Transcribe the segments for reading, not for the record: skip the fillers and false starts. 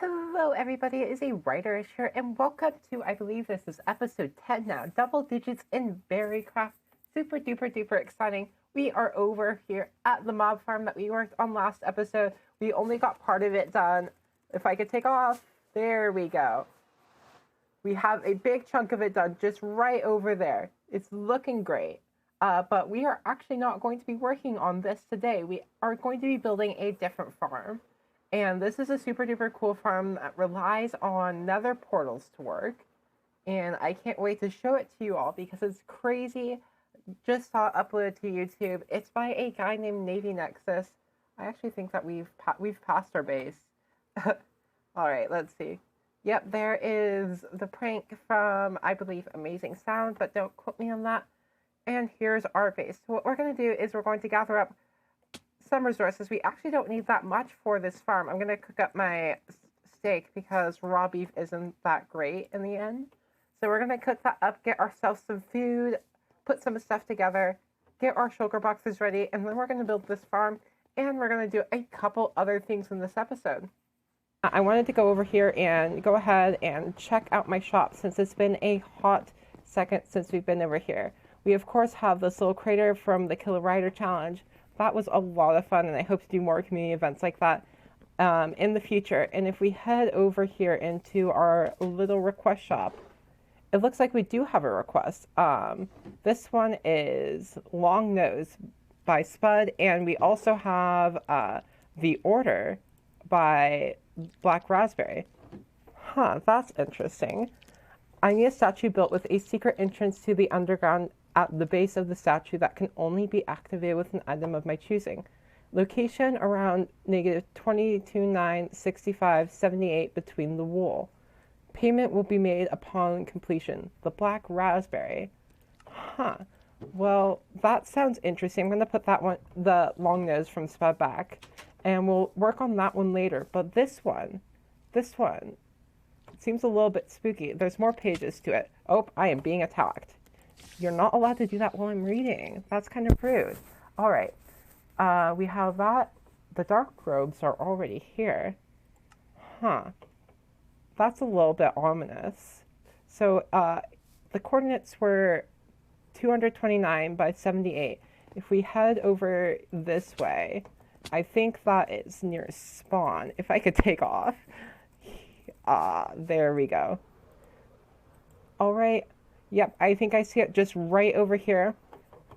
Hello, everybody. It is a writer here, and welcome to, I believe this is episode 10 now, double digits in BerryCraft. Super duper duper exciting. We are over here at the mob farm that we worked on last episode. We only got part of it done. If I could take off, there we go. We have a big chunk of it done just right over there. It's looking great. But we are actually not going to be working on this today. We are going to be building a different farm. And this is a super duper cool farm that relies on nether portals to work. And I can't wait to show it to you all because it's crazy. Just saw it uploaded to YouTube. It's by a guy named Navy Nexus. I actually think that we've passed our base. All right, let's see. Yep, there is the prank from, I believe, Amazing Sound, but don't quote me on that. And here's our base. So what we're going to do is we're going to gather up some resources. We actually don't need that much for this farm. I'm going to cook up my steak because raw beef isn't that great in the end. So we're going to cook that up, get ourselves some food, put some stuff together, get our sugar boxes ready, and then we're going to build this farm, and we're going to do a couple other things in this episode. I wanted to go over here and go ahead and check out my shop since it's been a hot second since we've been over here. We, of course, have this little crater from the Kill a Rider Challenge. That was a lot of fun, and I hope to do more community events like that in the future. And if we head over here into our little request shop, it looks like we do have a request. This one is Long Nose by Spud, and we also have The Order by Black Raspberry. Huh, that's interesting. I need a statue built with a secret entrance to the underground at the base of the statue that can only be activated with an item of my choosing. Location around negative 22,965,78 between the wool. Payment will be made upon completion. The Black Raspberry. Huh. Well, that sounds interesting. I'm going to put that one, the Long Nose from Spud, back, and we'll work on that one later. But this one seems a little bit spooky. There's more pages to it. Oh, I am being attacked. You're not allowed to do that while I'm reading. That's kind of rude. All right. We have that. The dark robes are already here. Huh. That's a little bit ominous. So the coordinates were 229 by 78. If we head over this way, I think that is near spawn. If I could take off. There we go. All right. Yep, I think I see it just right over here.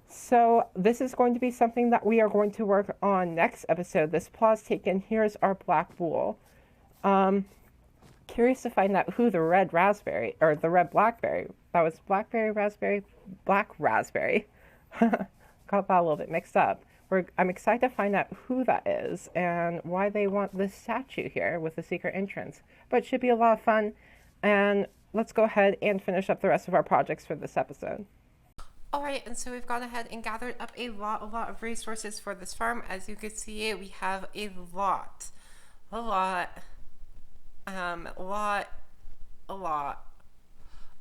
So this is going to be something that we are going to work on next episode. This pause taken. Here's our black wool. Curious to find out who the red raspberry, or the red blackberry. That was blackberry, raspberry, black raspberry. Got that a little bit mixed up. I'm excited to find out who that is and why they want this statue here with the secret entrance. But it should be a lot of fun. And let's go ahead and finish up the rest of our projects for this episode. All right, and so we've gone ahead and gathered up a lot of resources for this farm. As you can see, we have a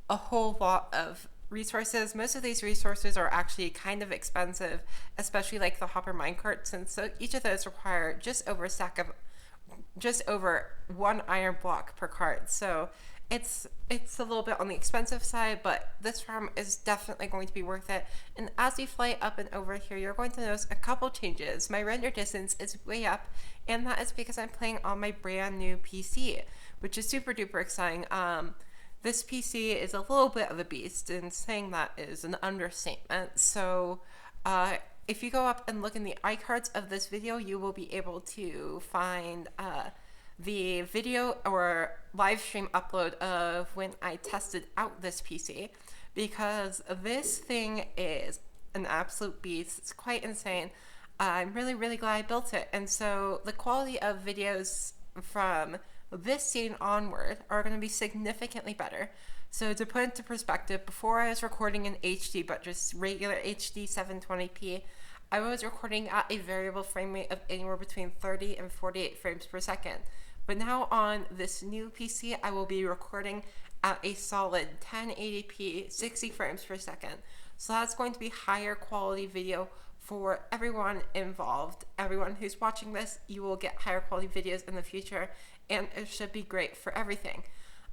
whole lot of resources. Most of these resources are actually kind of expensive, especially like the hopper minecart, since each of those require just over one iron block per cart. So it's a little bit on the expensive side, but this farm is definitely going to be worth it. And as you fly up and over here, you're going to notice a couple changes. My render distance is way up, and that is because I'm playing on my brand new PC, which is super duper exciting. This PC is a little bit of a beast, and saying that is an understatement. So if you go up and look in the iCards of this video, you will be able to find the video or live stream upload of when I tested out this PC, because this thing is an absolute beast. It's quite insane. I'm really glad I built it. And so the quality of videos from this scene onward are going to be significantly better. So to put into perspective, before I was recording in HD, but just regular HD 720p, I was recording at a variable frame rate of anywhere between 30 and 48 frames per second. But now on this new PC, I will be recording at a solid 1080p 60 frames per second. So that's going to be higher quality video for everyone involved. Everyone who's watching this, you will get higher quality videos in the future. and it should be great for everything.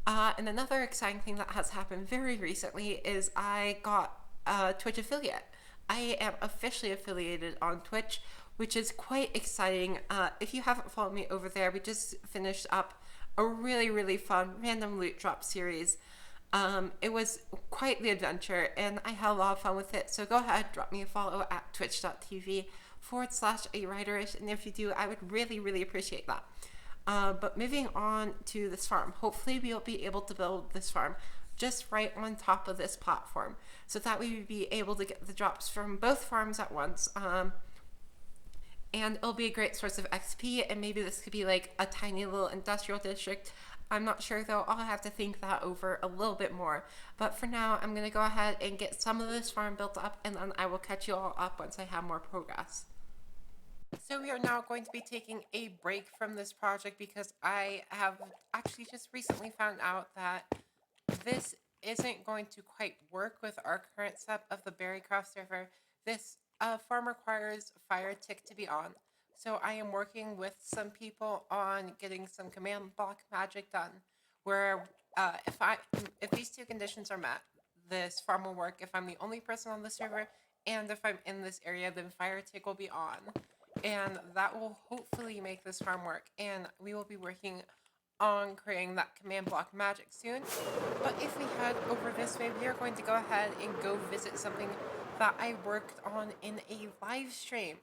And another exciting thing that has happened very recently is I got a Twitch affiliate. I am officially affiliated on Twitch, which is quite exciting. If you haven't followed me over there, we just finished up a really, really fun random loot drop series. It was quite the adventure, and I had a lot of fun with it. So go ahead, drop me a follow at twitch.tv/awriterish, and if you do, I would really, really appreciate that. But moving on to this farm, hopefully we'll be able to build this farm just right on top of this platform, so that we would be able to get the drops from both farms at once. And it'll be a great source of XP, and maybe this could be like a tiny little industrial district. I'm not sure though, I'll have to think that over a little bit more. But for now, I'm going to go ahead and get some of this farm built up, and then I will catch you all up once I have more progress. So we are now going to be taking a break from this project because I have actually just recently found out that this isn't going to quite work with our current setup of the BerryCraft server. This farm requires fire tick to be on. So I am working with some people on getting some command block magic done, where if these two conditions are met, this farm will work if I'm the only person on the server, and if I'm in this area, then fire tick will be on. And that will hopefully make this farm work, and we will be working on creating that command block magic soon. But if we head over this way, we are going to go ahead and go visit something that I worked on in a live stream.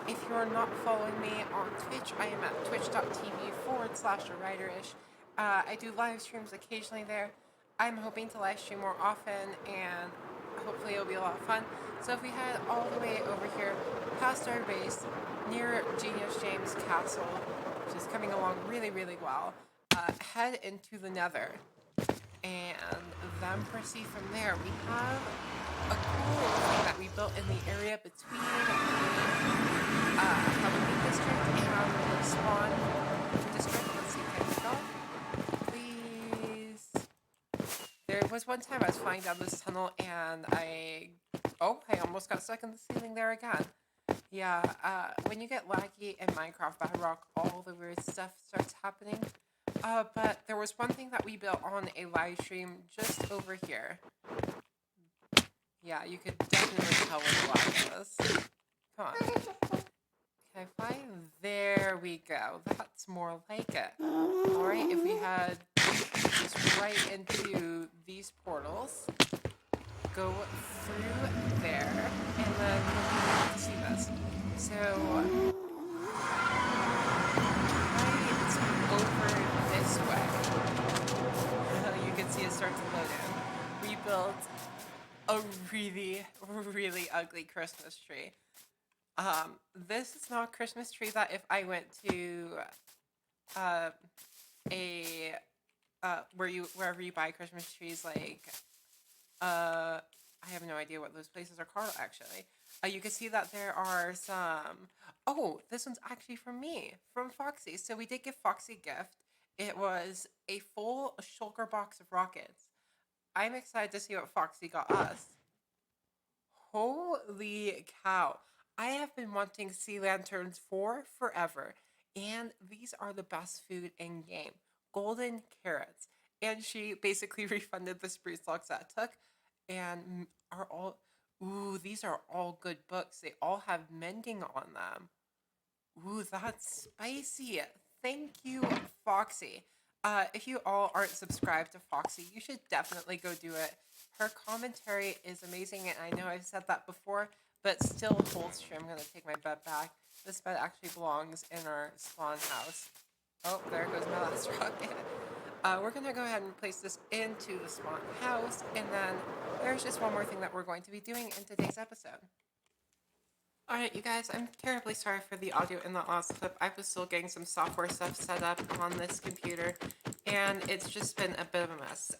If you are not following me on Twitch, I am at twitch.tv/awriterish. I do live streams occasionally there. I'm hoping to live stream more often, and hopefully it'll be a lot of fun. So if we head all the way over here past our base near Genius James Castle, which is coming along really, really well, head into the Nether, and then proceed from there. We have a cool thing that we built in the area between the Halloween district and the Spawn district. Let's see, can we go? Please. There was one time I was flying down this tunnel and I almost got stuck in the ceiling there again. Yeah, when you get laggy in Minecraft Bedrock, all the weird stuff starts happening. But there was one thing that we built on a live stream just over here. Yeah, you could definitely tell what the lag was. Come on. Okay, fine. There we go. That's more like it. Alright, if we head just right into these portals, go through there, and then you'll see this. So, right over this way, you can see it start to load in. We built a really, really ugly Christmas tree. This is not a Christmas tree that if I went to wherever you buy Christmas trees, like I have no idea what those places are called actually. You can see that there are some. Oh, this one's actually from me, from Foxy. So we did give Foxy a gift. It was a full shulker box of rockets. I'm excited to see what Foxy got us. Holy cow. I have been wanting sea lanterns for forever, and these are the best food in game. Golden carrots. And she basically refunded the spruce logs that I took, and are all... Ooh, these are all good books. They all have mending on them. Ooh, that's spicy. Thank you, Foxy. If you all aren't subscribed to Foxy, you should definitely go do it. Her commentary is amazing, and I know I've said that before, but still holds true. I'm going to take my bed back. This bed actually belongs in our spawn house. Oh, there goes my last rocket. We're going to go ahead and place this into the spawn house, and then there's just one more thing that we're going to be doing in today's episode. Alright, you guys, I'm terribly sorry for the audio in that last clip. I was still getting some software stuff set up on this computer, and it's just been a bit of a mess.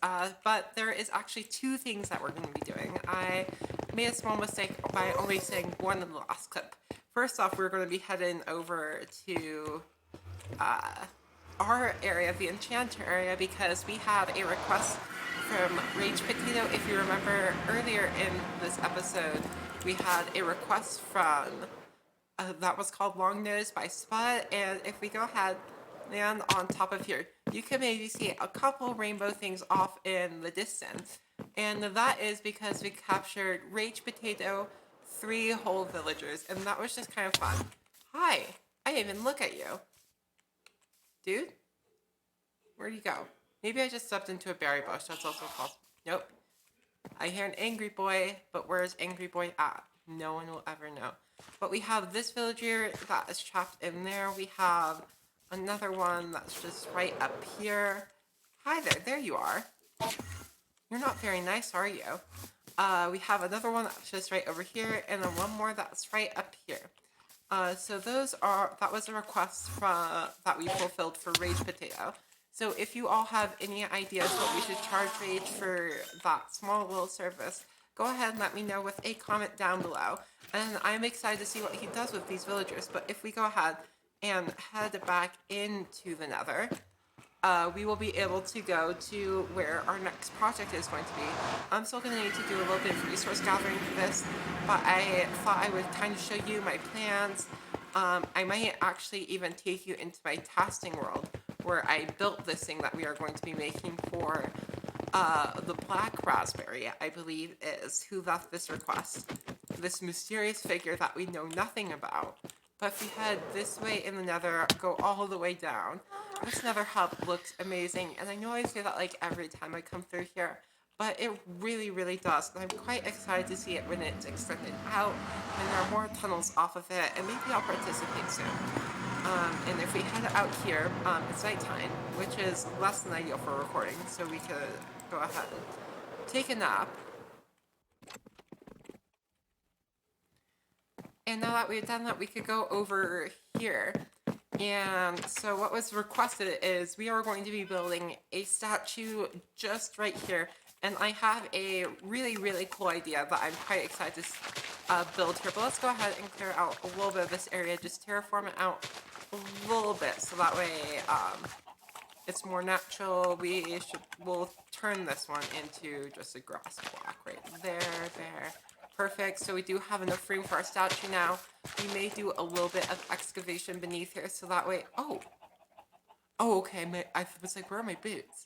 But there is actually two things that we're going to be doing. I made a small mistake by only saying one in the last clip. First off, we're going to be heading over to our area, the enchanter area, because we had a request from Rage Potato. If you remember earlier in this episode, we had a request from that was called Long Nose by Spud, and if we go ahead land on top of here, you can maybe see a couple rainbow things off in the distance. And that is because we captured Rage Potato, 3 whole villagers, and that was just kind of fun. Hi, I didn't even look at you. Dude? Where'd you go? Maybe I just stepped into a berry bush, that's also possible. Nope. I hear an angry boy, but where's angry boy at? No one will ever know. But we have this villager that is trapped in there. We have another one that's just right up here. Hi there, there you are. You're not very nice, are you? We have another one that's just right over here, and then one more that's right up here. So that was a request that we fulfilled for Rage Potato. So if you all have any ideas what we should charge Rage for that small little service, go ahead and let me know with a comment down below. And I'm excited to see what he does with these villagers. But if we go ahead and head back into the Nether, we will be able to go to where our next project is going to be. I'm still going to need to do a little bit of resource gathering for this, but I thought I would kind of show you my plans. I might actually even take you into my testing world, where I built this thing that we are going to be making for the Black Raspberry, I believe is who left this request. This mysterious figure that we know nothing about. But if we head this way in the Nether, go all the way down, this Nether hub looks amazing, and I know I say that like every time I come through here, but it really, really does, and I'm quite excited to see it when it's extended out, and there are more tunnels off of it, and maybe I'll participate soon. And if we head out here, it's nighttime, which is less than ideal for recording, so we could go ahead and take a nap. And now that we've done that, we could go over here. And so what was requested is we are going to be building a statue just right here. And I have a really, really cool idea that I'm quite excited to build here. But let's go ahead and clear out a little bit of this area, just terraform it out a little bit, so that way it's more natural. We'll turn this one into just a grass block right there. Perfect. So we do have enough room for our statue now. We may do a little bit of excavation beneath here, so that way. Oh, okay. I was like, where are my boots?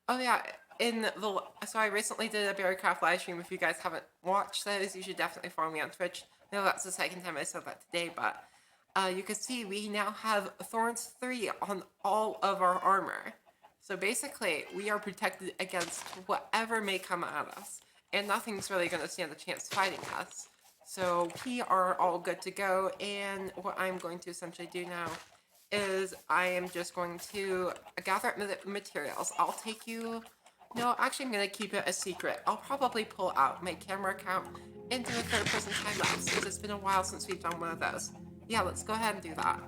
Oh yeah. So I recently did a BerryCraft live stream. If you guys haven't watched those, you should definitely follow me on Twitch. I know that's the second time I said that today, but you can see we now have Thorns 3 on all of our armor. So basically, we are protected against whatever may come at us, and nothing's really going to stand a chance fighting us. So we are all good to go, and what I'm going to essentially do now is I am just going to gather up materials. I'll take you... No, actually I'm going to keep it a secret. I'll probably pull out my camera account into a third-person time-lapse, since it's been a while since we've done one of those. Yeah, let's go ahead and do that.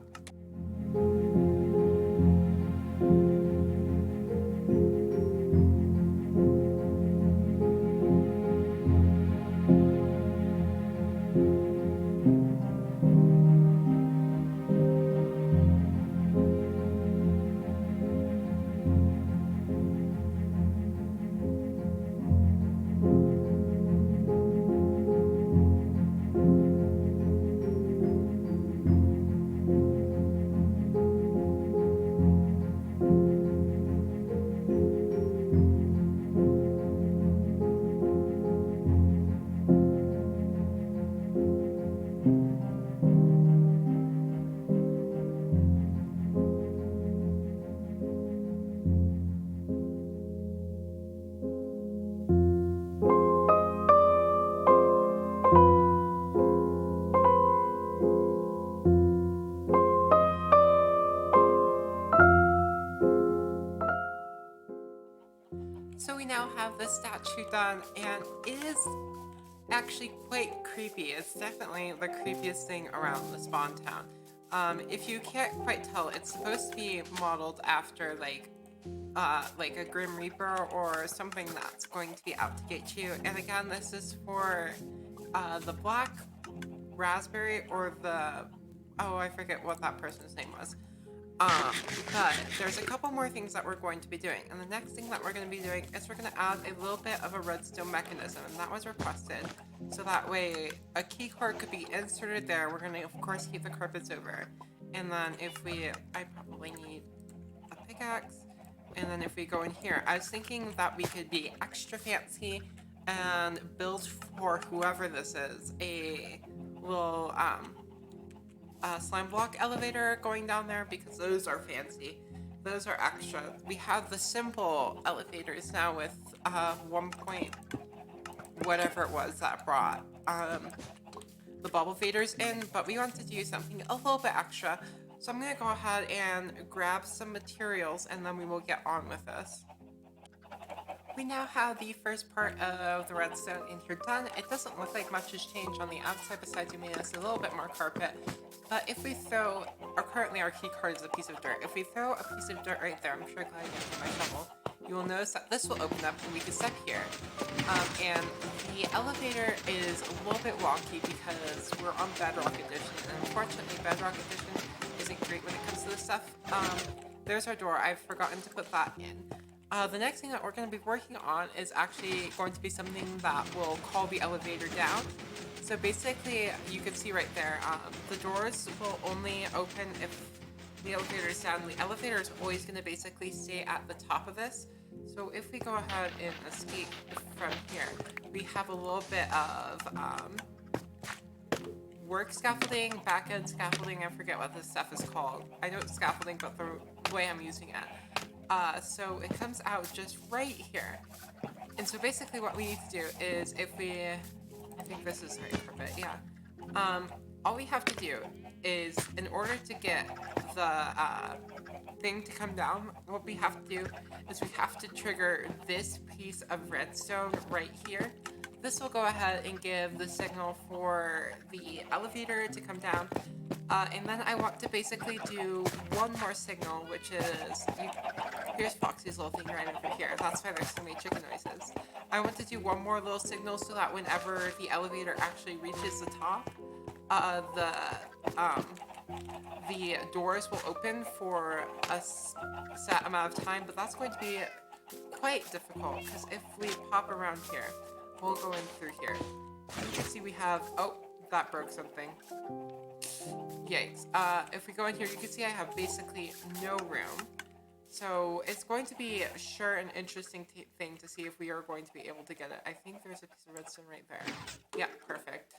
So we now have this statue done, and it is actually quite creepy. It's definitely the creepiest thing around the spawn town. If you can't quite tell, it's supposed to be modeled after like a Grim Reaper or something that's going to be out to get you. And again, this is for the Black Raspberry or the... Oh, I forget what that person's name was. But there's a couple more things that we're going to be doing. And the next thing that we're going to be doing is we're going to add a little bit of a redstone mechanism. And that was requested. So that way a key cord could be inserted there. We're going to, of course, keep the carpets over. And then if I probably need pickaxe. And then if we go in here, I was thinking that we could be extra fancy and build for whoever this is a little slime block elevator going down there, because those are fancy. Those are extra. We have the simple elevators now with 1 point whatever it was that brought the bubble faders in, but we wanted to do something a little bit extra. So I'm gonna go ahead and grab some materials and then we will get on with this. We now have the first part of the redstone in here done. It doesn't look like much has changed on the outside besides we made us a little bit more carpet. But if we throw, or currently our key card is a piece of dirt. If we throw a piece of dirt right there, I'm sure glad I get my shovel, you will notice that this will open up and we can step here. And the elevator is a little bit wonky because we're on Bedrock Edition, and unfortunately Bedrock Edition isn't great when it comes to this stuff. There's our door. I've forgotten to put that in. The next thing that we're going to be working on is actually going to be something that will call the elevator down. So basically, you can see right there, the doors will only open if the elevator is down. The elevator is always going to basically stay at the top of this. So if we go ahead and escape from here, we have a little bit of work scaffolding, back-end scaffolding, I forget what this stuff is called. I know it's scaffolding, but the way I'm using it. So it comes out just right here. And so basically what we need to do is if we, I think this is right for a bit, yeah. All we have to do is, in order to get the thing to come down, what we have to do is we have to trigger this piece of redstone right here. This will go ahead and give the signal for the elevator to come down. And then I want to basically do one more signal, which is, here's Foxy's little thing right over here. That's why there's so many chicken noises. I want to do one more little signal so that whenever the elevator actually reaches the top, the doors will open for a set amount of time, but that's going to be quite difficult because if we pop around here, we'll go in through here. You can see we have, oh, that broke something. Yikes. If we go in here, you can see I have basically no room. So it's going to be sure an interesting thing to see if we are going to be able to get it. I think there's a piece of redstone right there. Yeah, perfect.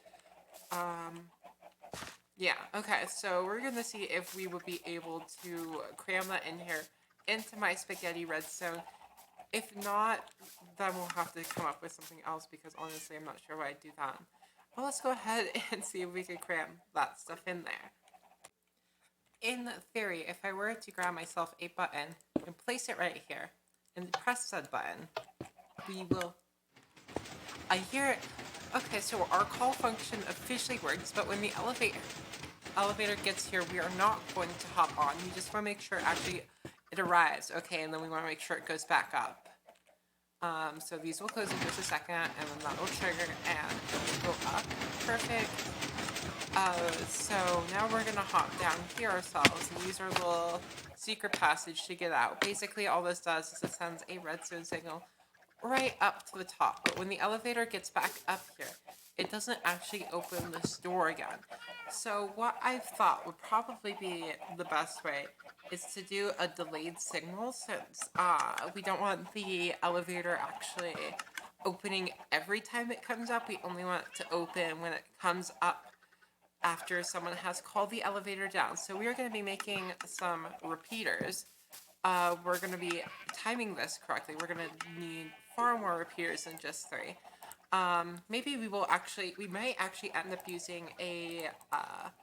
Yeah, okay, so we're gonna see if we would be able to cram that in here into my spaghetti redstone. If not, then we'll have to come up with something else because honestly I'm not sure why I'd do that. But let's go ahead and see if we can cram that stuff in there. In theory, if I were to grab myself a button and place it right here and press said button, we will... I hear it. Okay, so our call function officially works, but when the elevator gets here, we are not going to hop on. We just want to make sure actually it arrives, okay, and then we want to make sure it goes back up. So these will close in just a second, and then that will trigger, and it will go up. Perfect. So now we're gonna hop down here ourselves and use our little secret passage to get out. Basically, all this does is it sends a redstone signal right up to the top, but when the elevator gets back up here, it doesn't actually open this door again. So what I've thought would probably be the best way is to do a delayed signal, since we don't want the elevator actually opening every time it comes up. We only want it to open when it comes up after someone has called the elevator down. So we are going to be making some repeaters. We're going to be timing this correctly. We're going to need far more repeaters than just 3. Maybe we might actually end up using a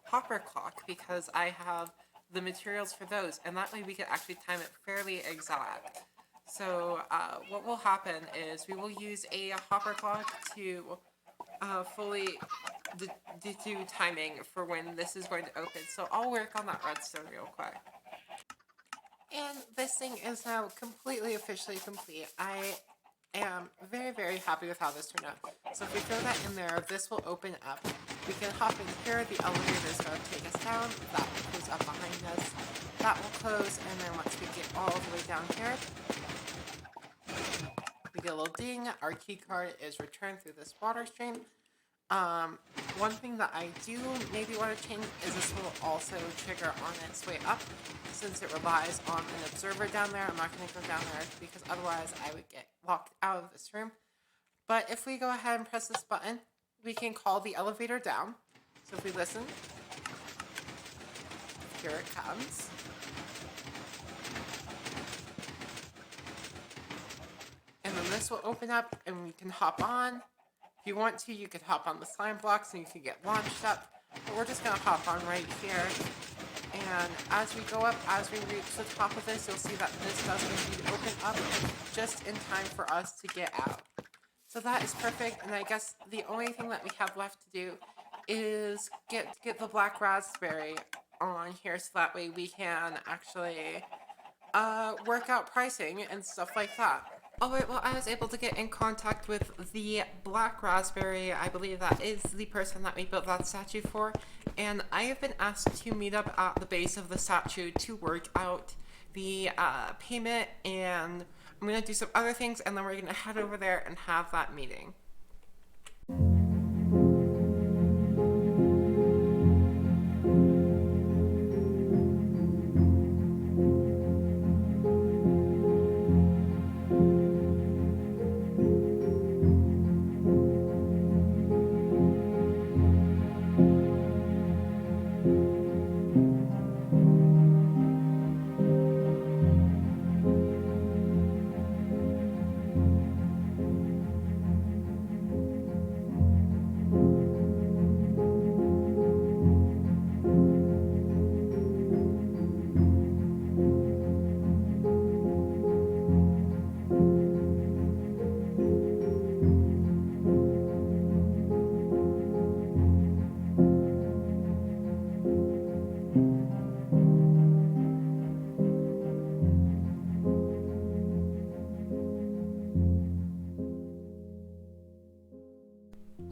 hopper clock because I have the materials for those, and that way we can actually time it fairly exact. So what will happen is we will use a hopper clock to fully do timing for when this is going to open. So I'll work on that redstone real quick. And this thing is now completely officially complete. I am very, very happy with how this turned out. So if we throw that in there, this will open up. We can hop in here, the elevator is going to take us down, that will close up behind us, that will close, and then once we get all the way down here, we get a little ding, our key card is returned through this water stream. One thing that I do maybe want to change is this will also trigger on its way up. Since it relies on an observer down there, I'm not going to go down there because otherwise I would get locked out of this room. But if we go ahead and press this button, we can call the elevator down. So if we listen, here it comes. And then this will open up and we can hop on. If you want to, you could hop on the slime blocks and you can get launched up. But we're just going to hop on right here. And as we go up, as we reach the top of this, you'll see that this does indeed open up just in time for us to get out. So that is perfect, and I guess the only thing that we have left to do is get the black raspberry on here so that way we can actually work out pricing and stuff like that. Alright, well, I was able to get in contact with the black raspberry. I believe that is the person that we built that statue for, and I have been asked to meet up at the base of the statue to work out the payment, and I'm going to do some other things, and then we're going to head over there and have that meeting.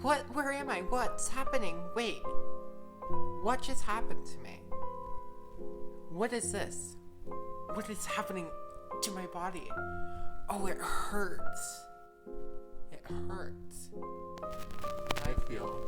What? Where am I? What's happening? Wait. What just happened to me? What is this? What is happening to my body? Oh, it hurts. It hurts. I feel